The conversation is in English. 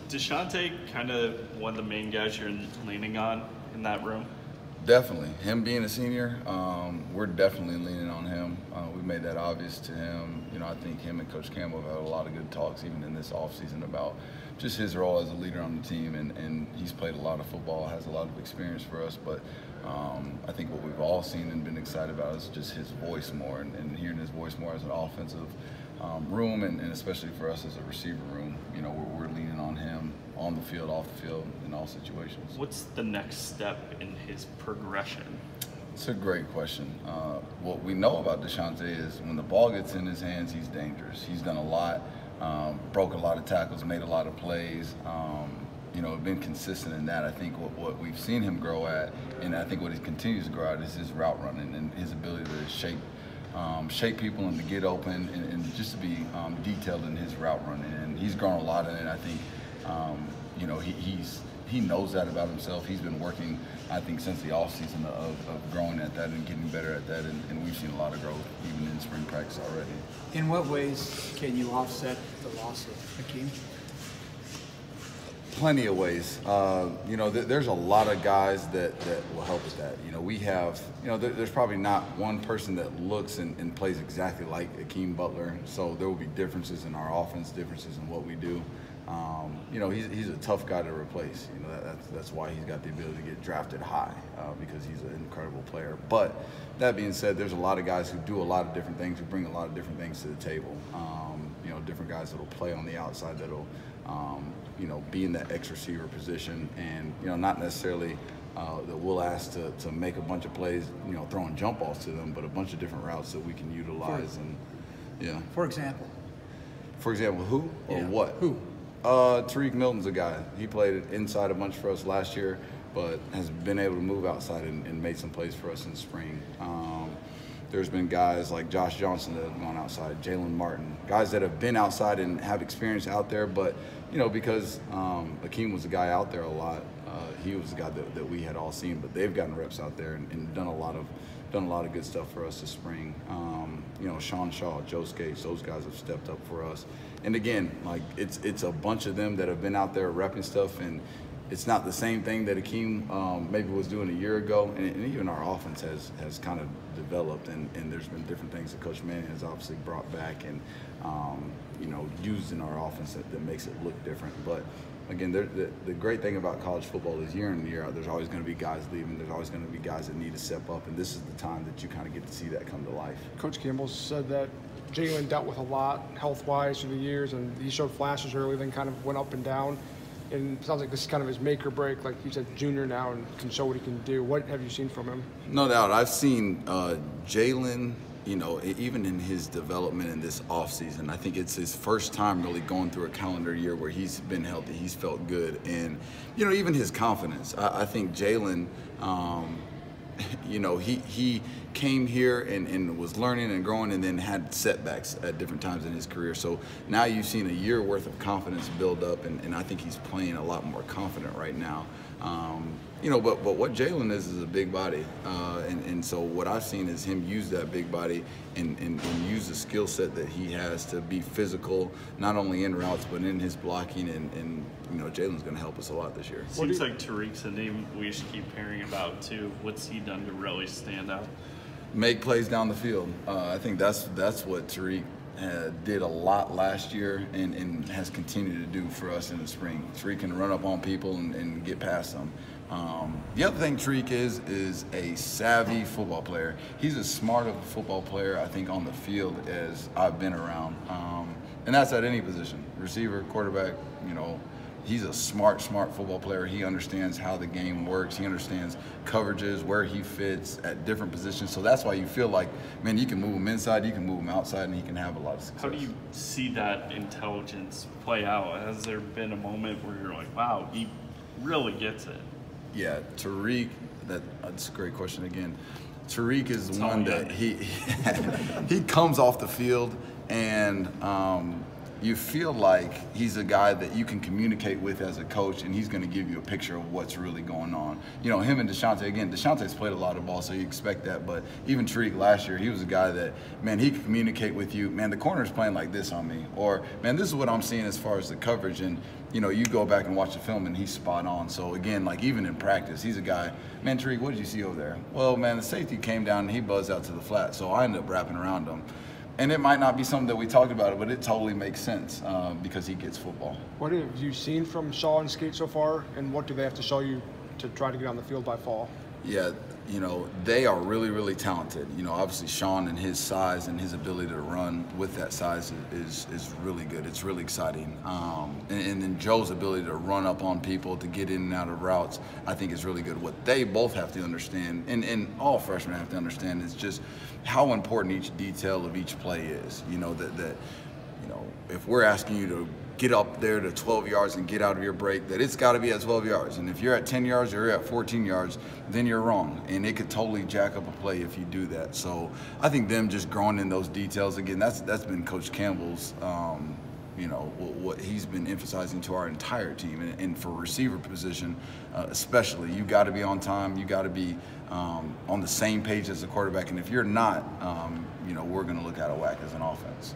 Deshaunte kind of one of the main guys you're leaning on in that room? Definitely. Him being a senior, we're definitely leaning on him. We made that obvious to him. You know, I think him and Coach Campbell have had a lot of good talks even in this offseason about just his role as a leader on the team, and he's played a lot of football, has a lot of experience for us, but I think what we've all seen and been excited about is just his voice more and hearing his voice more as an offensive room and especially for us as a receiver room. You know, we're leaning on him on the field, off the field, in all situations. What's the next step in his progression? It's a great question. What we know about Deshaunte is when the ball gets in his hands, he's dangerous. He's done a lot, broke a lot of tackles, made a lot of plays. You know, been consistent in that. I think what we've seen him grow at, and I think what he continues to grow at, is his route running and his ability to shape people and to get open and just to be detailed in his route running. And he's grown a lot in it. I think, you know, he knows that about himself. He's been working, I think, since the offseason of growing at that and getting better at that, and we've seen a lot of growth even in spring practice already. In what ways can you offset the loss of Hakeem? Plenty of ways. You know, there's a lot of guys that will help with that. You know, we have, you know, there's probably not one person that looks and plays exactly like AEM Butler, so there will be differences in our offense, differences in what we do. You know, he's a tough guy to replace. You know, that's why he's got the ability to get drafted high, because he's an incredible player. But that being said, there's a lot of guys who do a lot of different things, who bring a lot of different things to the table. You know, different guys that'll play on the outside, that'll you know, be in that X receiver position, and you know, not necessarily that we'll ask to make a bunch of plays, you know, throwing jump balls to them, but a bunch of different routes that we can utilize. And yeah. For example, who or what? Who? Tariq Milton's a guy. He played inside a bunch for us last year, but has been able to move outside and made some plays for us in spring. There's been guys like Josh Johnson that have gone outside, Jaylen Martin, guys that have been outside and have experience out there, but you know, because AEM was a guy out there a lot, he was a guy that we had all seen, but they've gotten reps out there and done a lot of good stuff for us this spring. You know, Sean Shaw, Joe Skates, those guys have stepped up for us. And again, like it's a bunch of them that have been out there repping stuff, and it's not the same thing that AEM maybe was doing a year ago, and even our offense has kind of developed, and there's been different things that Coach Manning has obviously brought back and you know, used in our offense that makes it look different. But again, the great thing about college football is year in and year out, there's always going to be guys leaving, there's always going to be guys that need to step up, and this is the time that you kind of get to see that come to life. Coach Campbell said that Jaylen dealt with a lot health-wise through the years, and he showed flashes early, then kind of went up and down. And it sounds like this is kind of his make or break. Like you said, junior now and can show what he can do. What have you seen from him? No doubt. I've seen Jaylen, you know, even in his development in this offseason, I think it's his first time really going through a calendar year where he's been healthy, he's felt good. And, you know, even his confidence. I think Jaylen, you know, he came here and was learning and growing, and then had setbacks at different times in his career. So now you've seen a year worth of confidence build up, and I think he's playing a lot more confident right now. You know, but what Jaylen is a big body, and so what I've seen is him use that big body and use the skill set that he has to be physical, not only in routes but in his blocking, and you know, Jaylen's going to help us a lot this year. Seems like Tariq's a name we should keep hearing about too. What's he done to really stand out? Make plays down the field. I think that's what Tariq did a lot last year and has continued to do for us in the spring. Tariq can run up on people and get past them. The other thing Tariq is a savvy football player. He's as smart of a football player, I think, on the field as I've been around. And that's at any position, receiver, quarterback, you know. He's a smart football player. He understands how the game works. He understands coverages, where he fits at different positions. So that's why you feel like, man, you can move him inside, you can move him outside, and he can have a lot of success. How do you see that intelligence play out? Has there been a moment where you're like, wow, he really gets it? Yeah, Tariq, that's a great question again. Tariq is the one that he comes off the field and you feel like he's a guy that you can communicate with as a coach, and he's going to give you a picture of what's really going on. You know, him and Deshaunte, again, Deshaunte's played a lot of ball, so you expect that, but even Tariq last year, he was a guy that, man, he could communicate with you, man, the corner's playing like this on me, or, man, this is what I'm seeing as far as the coverage, and, you know, you go back and watch the film, and he's spot on. So, again, like, even in practice, he's a guy, man, Tariq, what did you see over there? Well, man, the safety came down, and he buzzed out to the flat, so I ended up wrapping around him. And it might not be something that we talked about, but it totally makes sense because he gets football. What have you seen from Shaw and Skate so far, and what do they have to show you to try to get on the field by fall? Yeah, you know, they are really, really talented. You know, obviously Sean and his size and his ability to run with that size is really good. It's really exciting. And then Joe's ability to run up on people, to get in and out of routes, I think is really good. What they both have to understand, and all freshmen have to understand, is just how important each detail of each play is. You know, that you know, if we're asking you to get up there to 12 yards and get out of your break, that it's got to be at 12 yards. And if you're at 10 yards or you're at 14 yards, then you're wrong. And it could totally jack up a play if you do that. So I think them just growing in those details, again, that's been Coach Campbell's, you know, what he's been emphasizing to our entire team. And for receiver position, especially, you got to be on time. You got to be on the same page as the quarterback. And if you're not, you know, we're going to look out of whack as an offense.